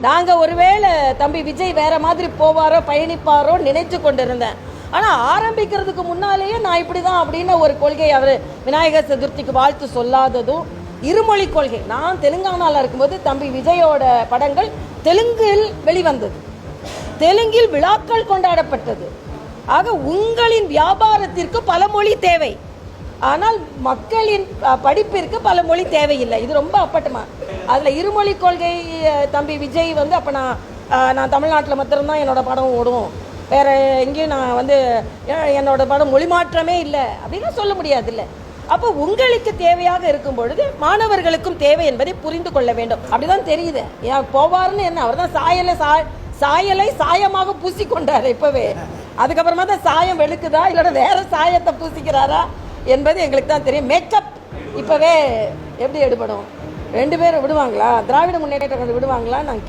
நாங்கள் ஒருவேளை தம்பி விஜய் வேற மாதிரி போவாரோ பயணிப்பாரோ நினைச்சு கொண்டிருந்தேன். ஆனால் ஆரம்பிக்கிறதுக்கு முன்னாலேயே நான் இப்படி தான் அப்படின்னு ஒரு கொள்கை அவர் விநாயகர் சதுர்த்திக்கு வாழ்த்து சொல்லாததும், இருமொழி கொள்கை. நான் தெலுங்கானாவில் இருக்கும்போது தம்பி விஜயோட படங்கள் தெலுங்கில் வெளிவந்தது, தெலுங்கில் விழாக்கள் கொண்டாடப்பட்டது. ஆக உங்களின் வியாபாரத்திற்கு பல மொழி தேவை, ஆனால் மக்களின் படிப்பிற்கு பல மொழி தேவையில்லை. இது ரொம்ப அப்பட்டமா. அதில் இருமொழி கொள்கை தம்பி விஜய் வந்து அப்போ நான் தமிழ்நாட்டில் மாத்திரம்தான் என்னோட படம் ஓடும், வேற எங்கேயும் நான் என்னோட படம் மொழி மாற்றமே இல்லை அப்படின்னு சொல்ல முடியாது. இல்லை, அப்போ உங்களுக்கு தேவையாக இருக்கும் பொழுது மாணவர்களுக்கும் தேவை என்பதை புரிந்து கொள்ள வேண்டும். அப்படிதான் தெரியுது. ஏன் போவார்னு என்ன, அவர் தான் சாயலை சாயமாக பூசிக்கொண்டார் இப்பவே. அதுக்கப்புறமா தான் சாயம் வெளுக்குதா இல்லைன்னா வேற சாயத்தை பூசிக்கிறாரா என்பது எங்களுக்கு தான் தெரியும். மேக்கப் இப்பவே எப்படி எடுபடும்? 2 பேரும் விடுவாங்களா? திராவிட முன்னேற்ற கழகம் விடுவாங்களா? நான்